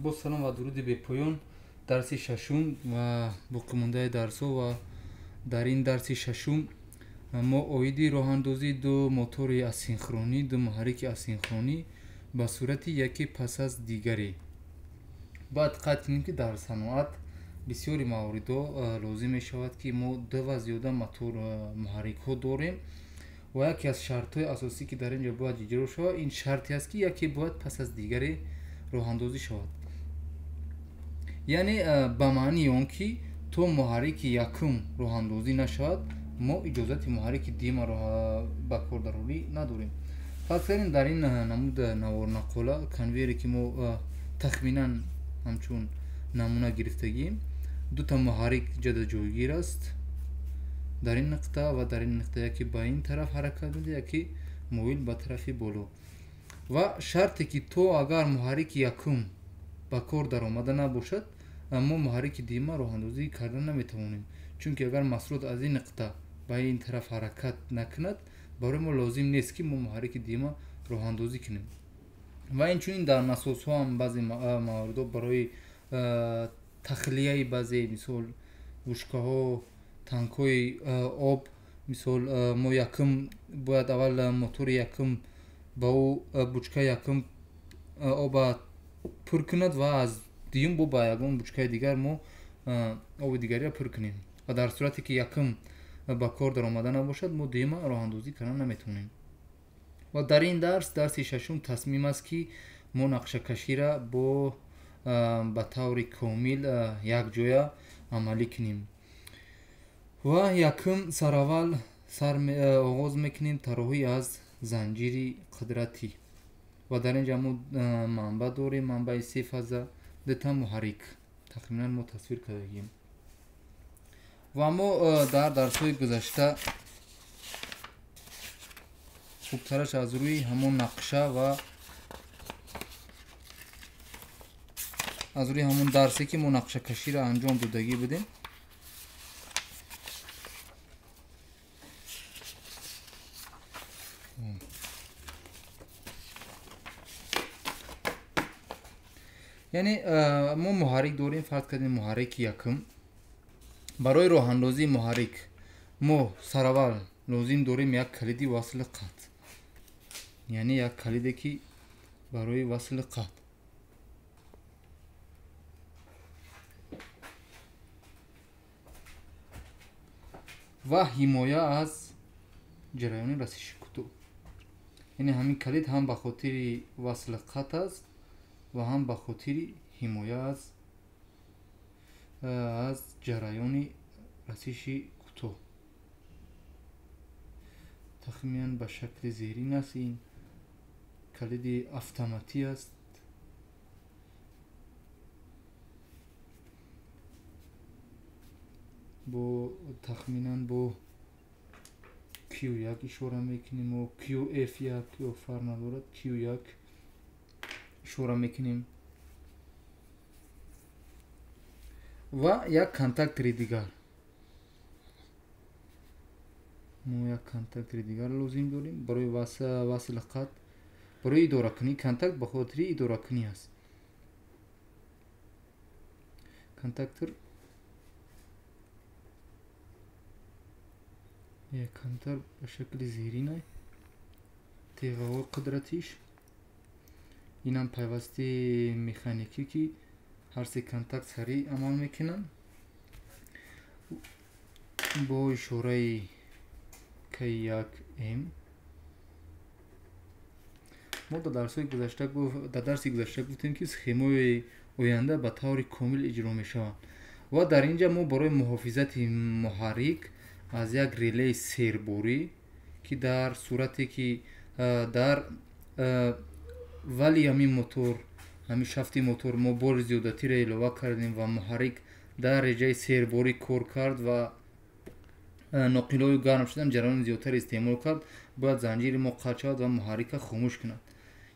با سلام و درود به پایان درس ششم و باقی مانده درس‌ها و در این درس ششم ما اویدی راه اندازی دو موتور اسینخرونی دو محرک اسینخرونی به صورت یکی پس از دیگری باید قطع کنیم که در صنعت بسیاری موارد لازم می شود که ما دو و زیاده موتور محرک ها داریم و یکی از شرط های اساسی که در اینجا باید اجرا شود این شرطی است که یکی باید پس از دیگری راه اندازی شود. یعنی به معنی آن که تو محرک یکم راه اندازی نشود ما اجازت محرک دیگه را به کار دراوری نداریم. پس در این نمود نوار نقاله کنویری که ما تخمینا همچون نمونه گرفتگیم دو تا محرک جدا جایگیر است در این نقطه و در این نقطه یکی به این طرف حرکت میده یکی مویل به طرف بالا و شرطی که تو اگر محرک یکم به کار در آمده نباشد ما محرک دیمه راه اندازی کردن نمیتوانیم چون که اگر مسرود از این نقطه به این طرف حرکت نکند برای ما لازم نیست که ما محرک دیمه راه اندازی کنیم و اینچنین در نساس ها هم بعضی موارد برای تخلیه بعضی مثال بشکه ها تانک های آب مثال ما یکم باید اول موتور یکم با او بشکه یکم آب پر کند و از دیگه با یگان بشکه دیگر ما آب دیگری پر کنیم و در صورتی که یکم با کار در آمده نباشد ما دیگه راه اندازی کردن نمیتونیم. و در این درس ششم تصمیم است که ما نقشه کشی را به طور کامل یک جای عملی کنیم و یکم سر اول آغاز میکنیم طراحی از زنجیر قدرتی و در اینجا ما منبع داریم منبع 3 فاز دتا محرک تقریبا ما تصویر کردیم و ما در درس‌های گذشته خوبترش از روی همون نقشه و از روی همون درسی که ما نقشه کشی را انجام دادگی بودیم یعنی ما محرک داریم فرض کردیم محرک یکم برای راه اندازی محرک ما سر اول لازم داریم یک کلیدی وصل قطع یعنی یک کلیدی که برای وصل قطع و حمایه از جریان رسش کتو یعنی همین کلید هم به خاطر وصل قطع است و هم به خاطر حمایه از جریان رسش کتو تخمین به شکل زیرین است. این کلید اتوماتی است با تخمینا با Q1 اشاره میکنیم و QF1 یا فرق ندارد Q1 اشاره میکنیم و یک کانتاکت دیگر ما یک کانتاکت دیگر لازم داریم برای وصل قطع برای اداره کنی کانتاکت به خاطر اداره کنی است کانتاکتر یک کانتر به شکل زیرینه تیغه و قدرتیش این هم پیوسته مکانیکی که هر سه کانتاکت سریع عمل میکنن با اشاره K1M ما در درس گذشته گفتیم که سخمای آینده به طور کامل اجرا میشود و در اینجا ما برای محافظت محرک از یک ریلی سیربوری که در صورتی که در ولی همین موتور همین شافت موتور ما بار زیادتی را اضافه کردیم و محرک در رجای سیربوری کار کرد و ناقلای گرم شدن جریان زیادتر استعمال کرد باید زنجیر ما قطع شود و محرک خاموش کند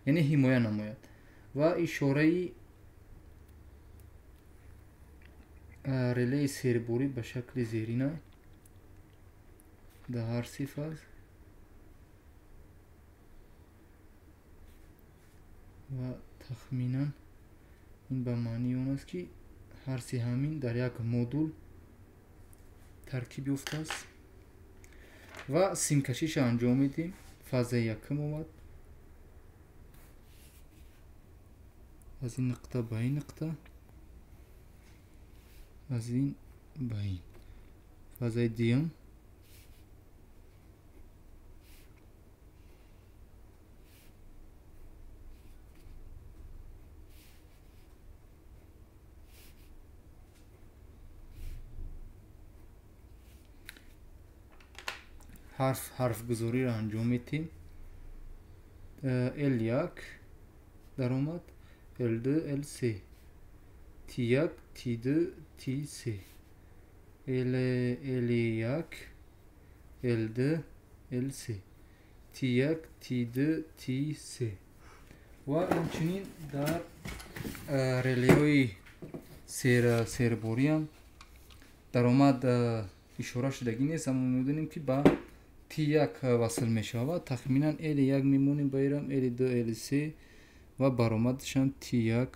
یعنی حمایه نماید و اشاره ریلی سیربوری به شکل زیرینه در هر سه فاز و تخمینا این به معنی اون است که هر سه همین در یک مدول ترکیب یافته است و سیم کشیش انجام میدیم. فاز یکم اومد از این نقطه به این نقطه، از این به این. فاز دیم حرف گذاری را انجام میدیم. L1 در اومد، L2 L3 T1 T2 T3 L1 L2 L3 T1 T2 T3 و همچنین در ریلیوی سیربوری هم در اومد اشاره شدگی نیست، اما میدونیم که با T1 وصل میشه و تخمینا L1 میمونیم بایرم، L2 L3 و برآمدشان T1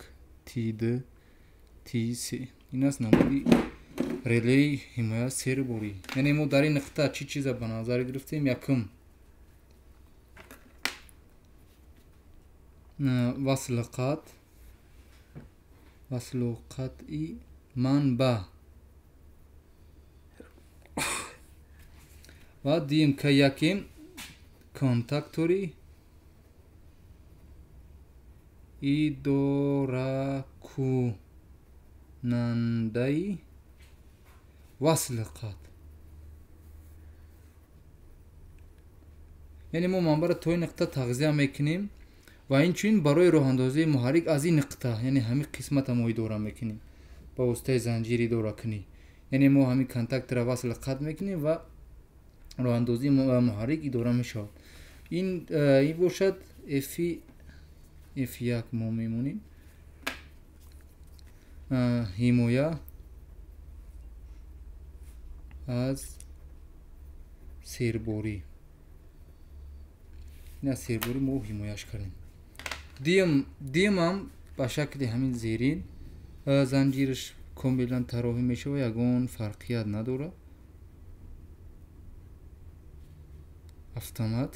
T2 T3. این است نمودی ریلی حمایت سیربوری. یعنی ما در این نقطه چی چیز به نظر گرفتیم؟ یکم وصل قطعی منبع و دیم که یکیم کانتاکتوری اداره کننده وصل قطع. یعنی ما منبع را تا این نقطه تغذیه میکنیم و این چون برای راه اندازی محرک از این نقطه، یعنی همین قسمت ما اداره میکنیم با واسطه زنجیری اداره کنی. یعنی ما همین کانتاکت را وصل قطع میکنیم و راه اندازی محرک اداره میشود. این باشد F1 ما میمونیم. حمایت از سیربوری، این از سیربوری ما حمایتش کردیم. دیم هم به شکل همین زیرین زنجیرش کاملا طراحی میشه و یگان فرقیت نداره. автомат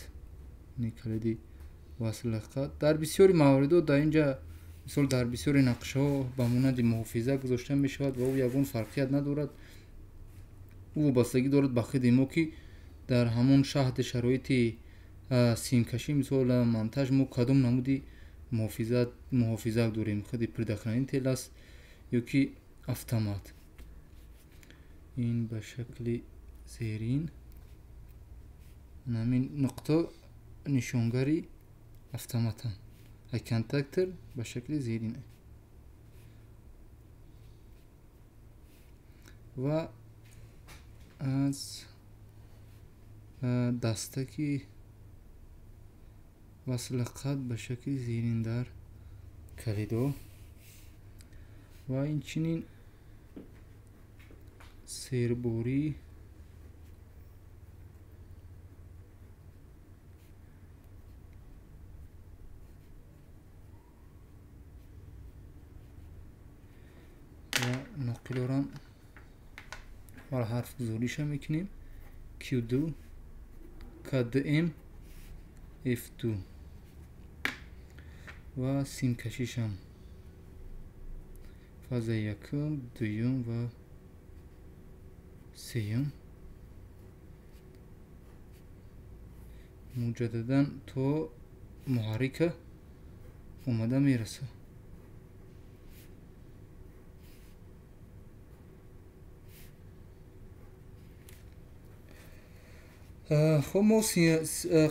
کلیدی وصل قطع. در بسیاری موارد در اینجا مثلا در بسیاری نقشه ها به مانند محافظه گذاشته می شود و او یگان فرقیت ندارد. او وابستگی دارد به خود ما که در همون شهد شرایط سیم کشی مثلا منتج ما کدام نمودی محافظه داریم، خود پرداختن تیل است یا که автомат. این به شکل زیرین همین نقطه نشانگری автоматن کانتاکتر به شکل زیرینه و از دستکی وصل قطع به شکل زیرین در کلیدو و این چنین سیربوری و نقل را و حرف گذاریش میکنیم Q2 KDM F2 و سیم کشیش هم فاز یکم دویم و سیم مجددا تو محرک اومده میرسه. خب ما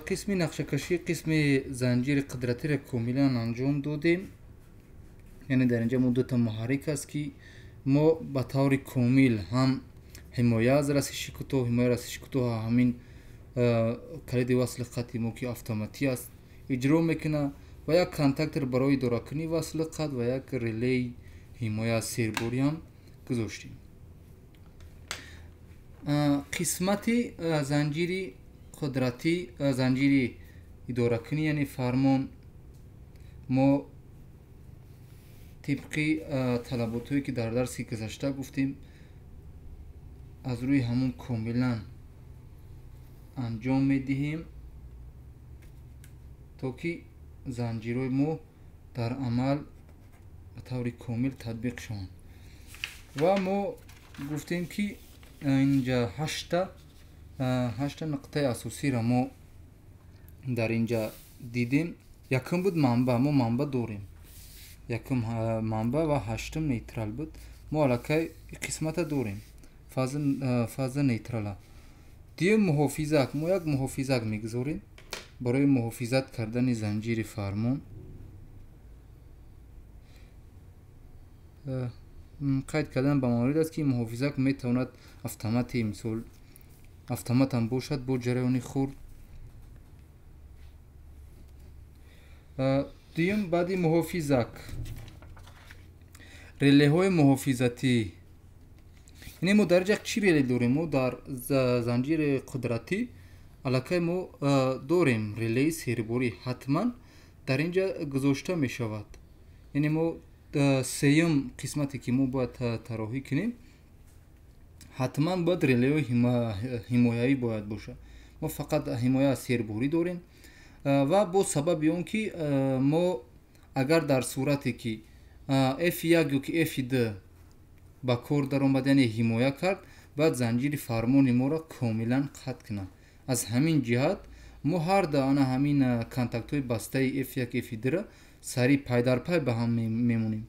قسم نقشه کشی قسم زنجیر قدرتی را کاملا انجام دادیم. یعنی در اینجا ما دو تا محرک است که ما به طور کامل هم حمایت از رسش کوتاه، حمایت رسش کوتاه همین کلید وصل قطعی ما که автомاتی است اجرا میکنه و یک کانتاکتر برای اداره کنی وصل قطع و یک ریلی حمایت سیربوری هم گذاشتیم. قسمت زنجیری قدرتی زنجیری اداره کنی یعنی فرمان ما طبقی طلباتهایی که در درسی گذشته گفتیم از روی همون کاملا انجام میدهیم تا که زنجیرهای ما در عمل به طور کامل تطبیق شوند و ما گفتیم که اینجا 8 نقطه اساسی را ما در اینجا دیدیم. یکم بود منبع، ما منبع داریم، یکم منبع و هشتم نیترال بود. ما علاقه قسمت داریم فاز نیترال. دیگه محافظت، ما یک محافظت میگذاریم برای محافظت کردن زنجیر فرمان. قید کردن به مورد است که محافظت میتواند автомат مثال автомат هم باشد با جریان خورد. دیگه بعدی محافظت، ریله های محافظتی. یعنی ما در یک چی ریله داریم؟ ما در زنجیر قدرتی علاقه ما داریم ریله سیرباری، حتما در اینجا گذاشته می شود. یعنی ما سیم قسمتی که ما باید طراحی کنیم حتما باید ریله حمایه‌ای باید باشه. ما فقط حمایه سیرباری داریم و با سبب اون که ما اگر در صورتی که F1 یا که F2 با کار در آمد یعنی حمایه کرد باید زنجیر فرمان ما را کاملا قطع کنه. از همین جهت ما هر دانه همین کانتاکت های بسته F1 F2 را سری پای در پای به هم میمونیم.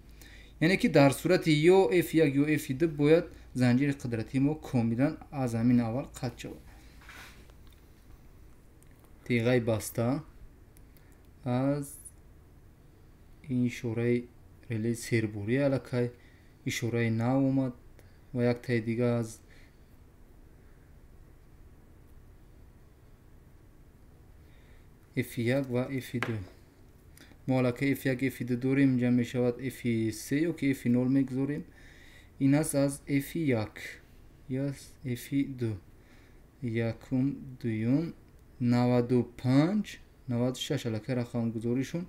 یعنی که در صورت یا F1 یا F2 باید زنجیر قدرتی ما کاملا از همین اول قطع شود. تیغه بسته از این اشاره ریله سیرباری علاقه اشاره نو اومد و یک تای دیگه از F1 و F2. ما علاقه F1 F2 داریم، اینجا می شود F3 یا که F0 میگذاریم. این است از F1 یا F2 یکم دویم 95 96 علاقه رقم گذاریشون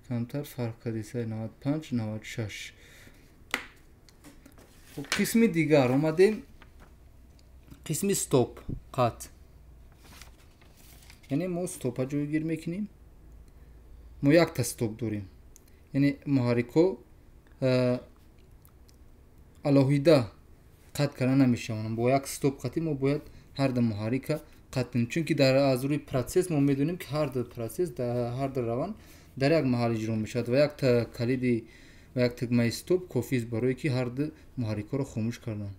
کمتر فرق کردیسه 95 96. قسم دیگر آمدیم قسم استوپ قطع. یعنی ما استوپ ها جایگیر میکنیم. ما یک تا استوپ داریم، یعنی محرکو الهیده قطع کردن نمیشه. با یک استوپ قطعی ما باید هر دو محرک قطع کنیم، چون که در از روی پروسس ما میدونیم که هر دو پروسس در هر دو روان در یک محل اجرا میشد و یک تا کلیدی و یک تکمه استوپ کافی است برای که هر دو محرک را خاموش کردن.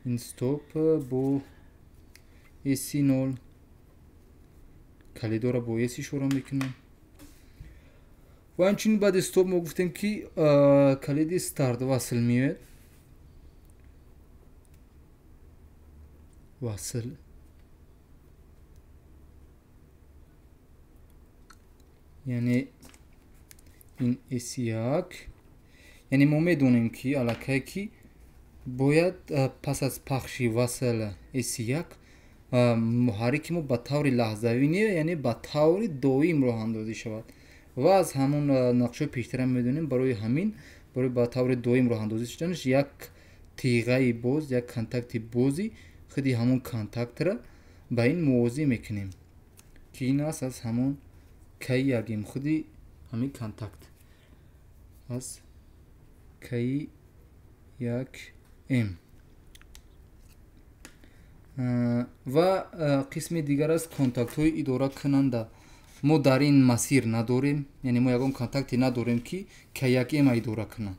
این استوپ با AC0 کلیدا را با AC شروع میکنم و همچنین بعد استوپ ما گفتیم که کلید استارت وصل میاد. وصل یعنی این AC1 یعنی ما میدونیم که علاقه که باید پس از پخشی وصل AC1 محرک ما به طور لحظوی نیه، یعنی به طور دائم راه اندازی شود و از همون نقشه پیشتر میدونیم برای همین برای به طور دائم راه اندازی شدنش یک تیغه باز، یک کانتاکت بازی خودی همون کانتاکت را به این موازی میکنیم که این است از همون کی یکیم خودی همین کانتاکت از کی یک ام. و قسم دیگر از کانتاکت های اداره کننده ما در این مسیر نداریم، یعنی ما یکم کانتاکتی نداریم که کی یک ام اداره کنه.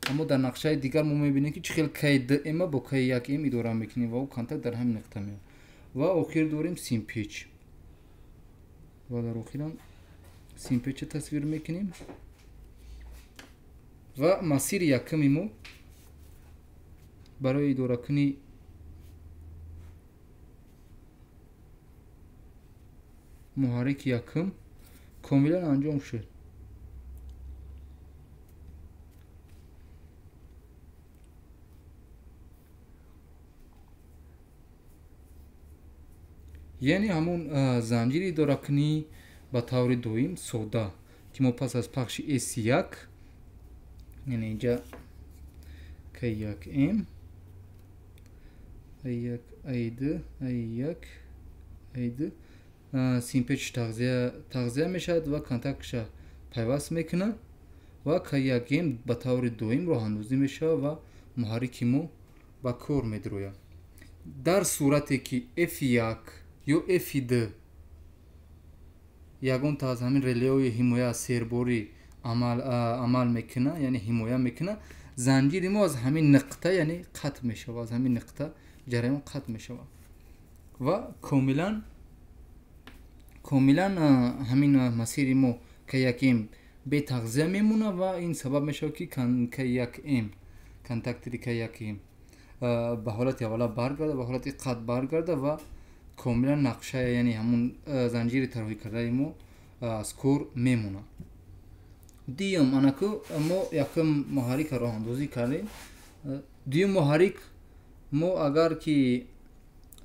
اما در نقشه دیگر ما میبینیم که چخیل کی د ام با کی یک ام اداره میکنیم و او کانتاکت در همین نقطه میاد. و آخر داریم سیم پیچ و در آخر هم سیم پیچ تصویر میکنیم و مسیر یکمی ما برای اداره کنی محرک یکم کاملا انجام شد. یعنی همون زنجیری اداره کنی به طور دویم ساده که ما پس از پخش S1 یعنی اینجا K1M A1 A2 A1 سیمپچ تغذیه میشد و کانتاکتش پیوست میکنه و K1M به طور دوم راه اندازی میشه و محرک ما با کار میدروه. در صورتی که F1 یا F2 یگان تا از همین ریلیوی حمایه سرباری عمل میکنه یعنی حمایه میکنه زنجیر ما از همین نقطه یعنی قطع میشه و از همین نقطه جریان قطع میشه و کاملا همین مسیر ما K1M به تغذیه میمونه و این سبب میشه که K1M کانتاکتری K1M به حالت اولا برگرده به حالت قطع برگرده و کاملا نقشه یعنی همون زنجیر طراحی کرده ما از کار میمونه. دیوم انکو ما یکم محرک راه اندازی کردیم. دیوم محرک ما اگر که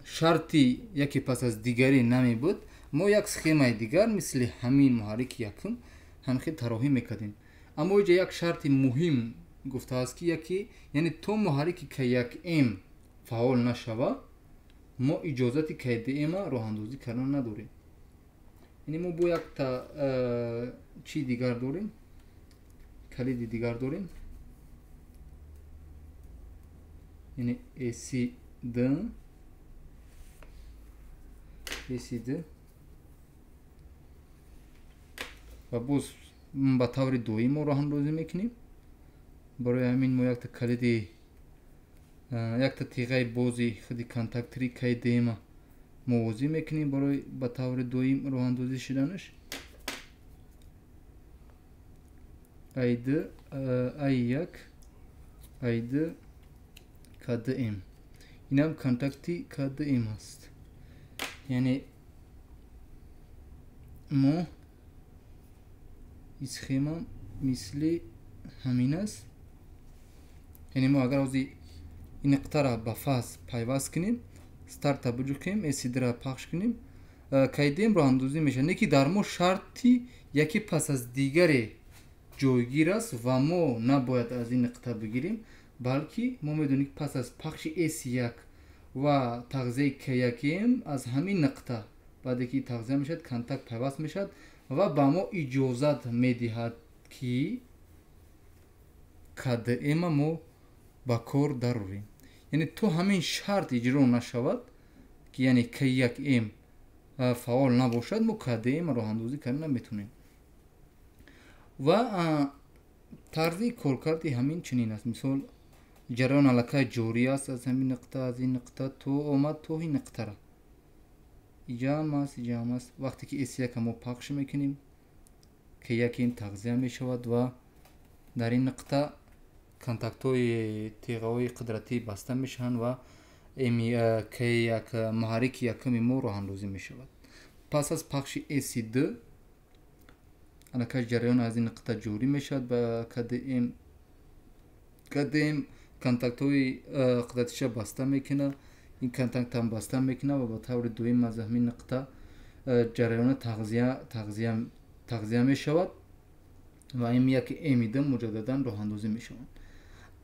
شرطی یکی پس از دیگری نمی بود ما یک سخیمه دیگر مثل همین محرک یکم همخیل طراحی میکردیم. اما اینجا یک شرط مهم گفته است که یکی یعنی تو محرک K1M فعال نشوه ما اجازت K2M راه اندازی کردن نداریم. یعنی ما با یک تا چی دیگر داریم کلید دیگر داریم یعنی AC2 و باز با طور دوم راه اندازی میکنیم. برای همین ما یک تا کلید یک تا تیغه بازی خودی کانتاکتری K2M موازی میکنیم برای با طور دوم راه اندازی شدنش. A2 A1 A2 K2M این هم کانتاکتی K2M است. یعنی ما اسخیما مثل همین است. یعنی ما اگر از این نقطه را به فاز پیوست کنیم استارت توجه کنیم اسید را پخش کنیم K2M راه اندازی میشه. نه که در ما شرطی یکی پس از دیگری جایگیر است و ما نباید از این نقطه بگیریم بلکه ما میدونیم پس از پخش S1 و تغذیه K1M از همین نقطه بعد که تغذیه میشد کانتاکت پیوست میشد و با ما اجازت میدهد که K2M ما با کار دروریم. یعنی تو همین شرط اجرا نشود که یعنی K1M فعال نباشد ما K2M راه اندازی کردن نمیتونیم. و طرز کارکرد همین چنین است. مثال جریان علاقه جاری است از همین نقطه از این نقطه تو اومد تو این نقطه را ایجام است وقتی که S1 ما پخش میکنیم K1M تغذیه میشود و در این نقطه کانتاکت های تیغه های قدرتی بسته میشن و K1 محرک یکم ما راه اندازی میشود. پس از پخش S2 علاقه جریان از این نقطه جاری میشد به K2M کانتاکت های قدرتیش بسته میکنه این کانتاکت هم بسته میکنه و با طور دوم از همین نقطه جریان تغذیه میشود و این یک امیده مجددا راه اندازی میشود.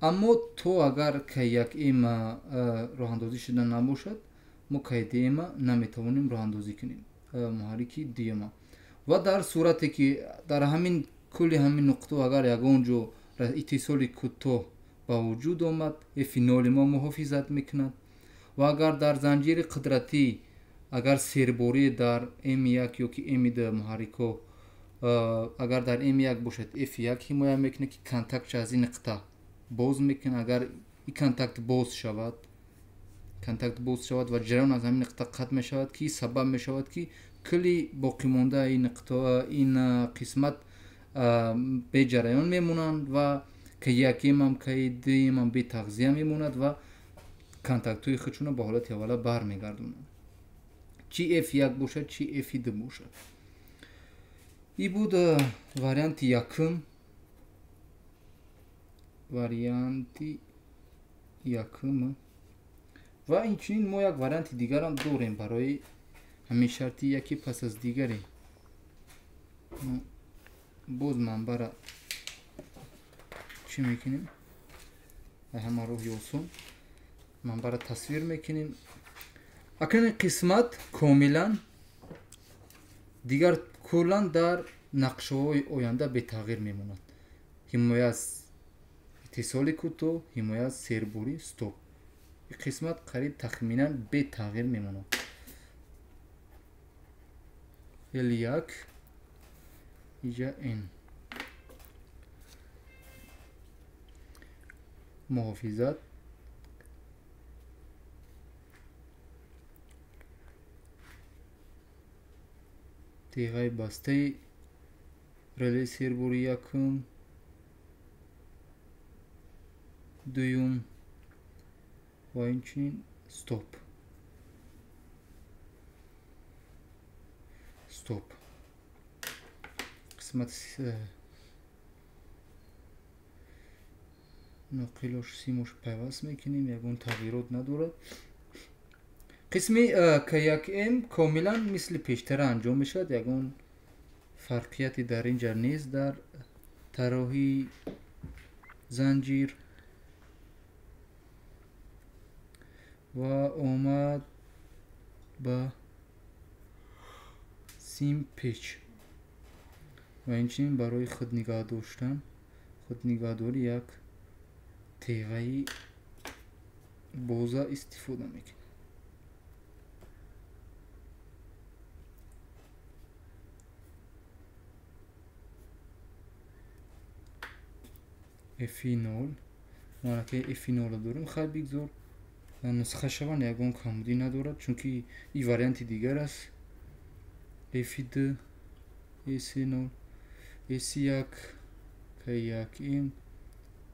اما تو اگر K1M راه اندازی شده نباشد ما K2M نمیتوانیم راه اندازی کنیم محرک دیما. و در صورتی که در همین کل همین نقطه اگر یگانجا اتصال کوتاه با وجود آمد فینال ما محافظت میکند و اگر در زنجیر قدرتی اگر سرباری در M1 یا که M2 محرک اگر در M1 باشد F1 حمایه میکنه که کانتاکت از این نقطه باز میکنه. اگر این کانتاکت باز شود و جریان از همین نقطه قطع میشود که سبب میشود که کلی باقی مانده این نقطه این قسمت به جریان میمونند و K1M هم K2M هم به تغذیه میموند و کانتاکت های خودشون به حالت اوله برمیگردونند چی F1 باشد چی F2 باشد. این بود واریانت یکم و اینچنین ما یک واریانت دیگر هم داریم برای همین شرطی یکی پس از دیگری باز منبر چی میکنیم؟ همه رو یوسون منبر تصویر میکنیم. اکنون قسمت کاملا دیگر کلا در نقشه های آینده به تغییر میموند. حمایت از اتصال کوتاه، حمایت از سربری، استاپ. این قسمت قریب تخمینا به تغییر میموند. L1 اینجا این محافظت تیغه بسته رلی سربری یکم دویم و اینچنین استاپ قسمت نقلش سیمش پیوست میکنیم، یکون تغییرات ندارد. قسمی که یک ام کاملا مثل پیشتر انجام میشد، یکون فرقیتی در اینجا نیست در طراحی زنجیر و اومد با سیم پیچ و اینچنین برای خود نگاه داشتن خود نگهداری یک تیغه بوزا استفاده میکنه. F0 ما که F0 داریم خیلی بگذار نسخه شوان یکون کامودی ندارد چونکه این واریانت دیگر است. F2 S0 S1 K1M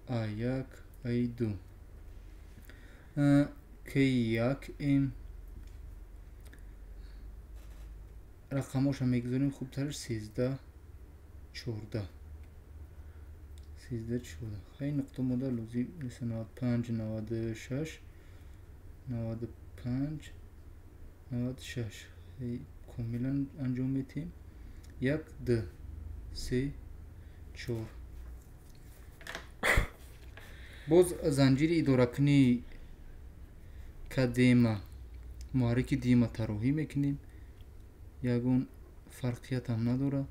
A1 A2 K1M رقماش هم میگذاریم خوب ترش 13 14 خیلی نقطه مدل لوزی مثل 95 96 95 96 کاملا انجام میتیم. 1 2 3 4 باز زنجیر اداره کنی که دیما محرک دیما طراحی میکنیم، یکون فرقیت هم نداره.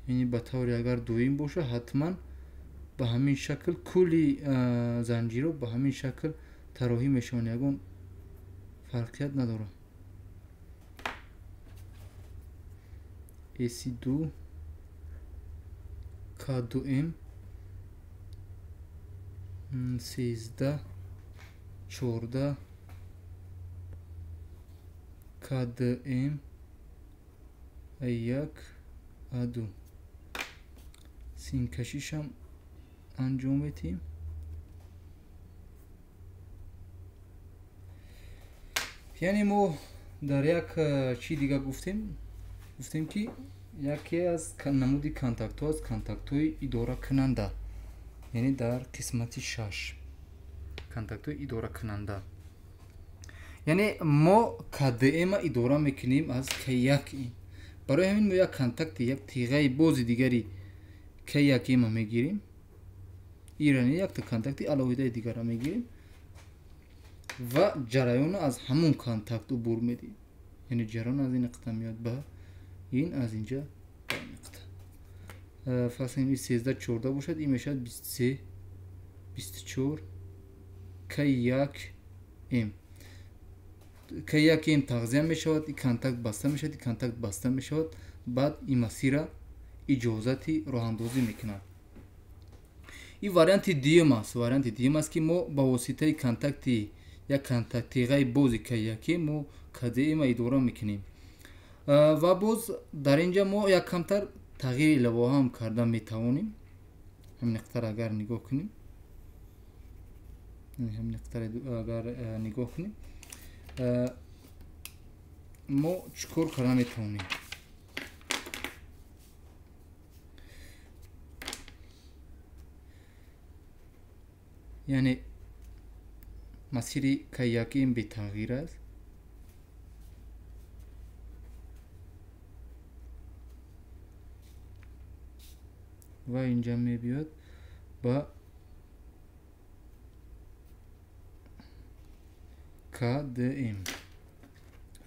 یعنی به طوری اگر دویم باشه حتما به همین شکل کلی زنجیر رو به همین شکل طراحی میشون، یکون فرقیت نداره. AC2 K2M 13 14 K2M A1 A2 سیم کشیش هم انجام میدیم. یعنی ما در یک چی دیگه گفتیم که یکی از نمودی کانتاکت ها از کانتاکت های اداره کننده، یعنی در قسمت 6 کانتاکت های اداره کننده، یعنی ما KDM اداره میکنیم از K1M. برای همین ما یک کانتاکت یک تیغه باز دیگری K1M میگیریم، ایرانی یک تا کانتاکت علاوه دیگر میگیریم و جریان از همون کانتاکت رو بر میدیم. یعنی جریان از این نقطه میاد به این، از اینجا به نقطه. فرض کنیم 13 14 باشد، این میشد 23 24 K1M. K1M تغذیه میشود، این کانتاکت بسته میشود، این کانتاکت بسته میشود، بعد این مسیر اجازتی راه اندازی میکنند. این واریانت دیم است که ما با واسطه کانتاکت یک کانتاکت تیغه بازی K1M ما KDM اداره میکنیم و باز در اینجا ما یک کمتر تغییر لوحه هم کرده میتوانیم. همین نقطه اگر نگاه کنیم، ما چکار کرده میتوانیم. یعنی مسیر K1M به تغییر است. و اینجا می بیاد با KDM.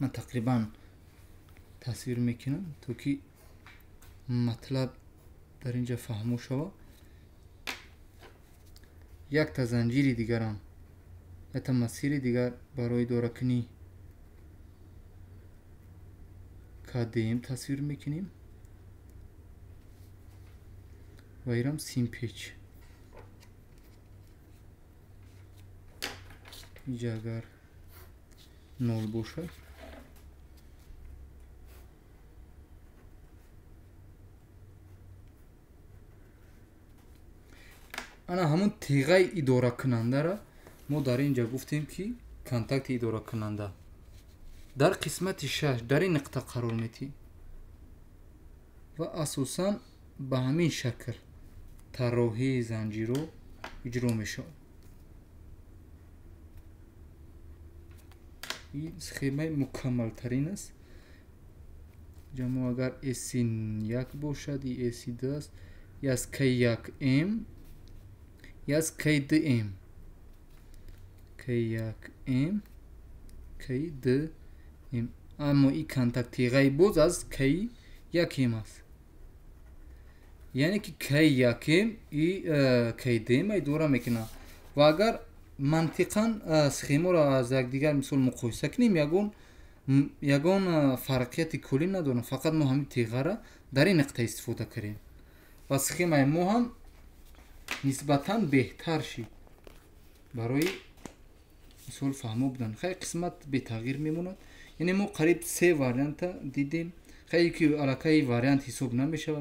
من تقریبا تصویر میکنم تو که مطلب در اینجا فهمو شود. یک تا زنجیری دیگر هم یا تا مسیر دیگر برای دورکنی KDM تصویر میکنیم و ایرم سیم پیچ. اینجا اگر نول باشه انا همون تیغه اداره کننده را ما در اینجا گفتیم که کانتاکت اداره کننده در قسمت 6 در این نقطه قرار میدیم و اساسا به همین شکل طراحی زنجیر رو اجرا میشه. این سخیمه مکمل ترین است. جمع اگر اسین یک باشد ای اسی دو است یا از کی یک ام یا از کی دو ام کی یک ام کی دو ام اما این کانتاکتی غی باز از کی یک ام است یعنی که کی یک ام ای کی دو ام ای دورا میکنه و اگر منطقا سخیمه را از یک دیگر مثال مقایسه کنیم یگان فرقیت کلی ندارم، فقط ما همین تیغه را در این نقطه استفاده کنیم و سخیمه ما هم نسبتا بهتر شید برای مثال فهمو بودن. خیلی قسمت به تغییر میموند، یعنی ما قریب 3 واریانت دیدیم، خیلی که علاقه واریانت حساب نمیشه.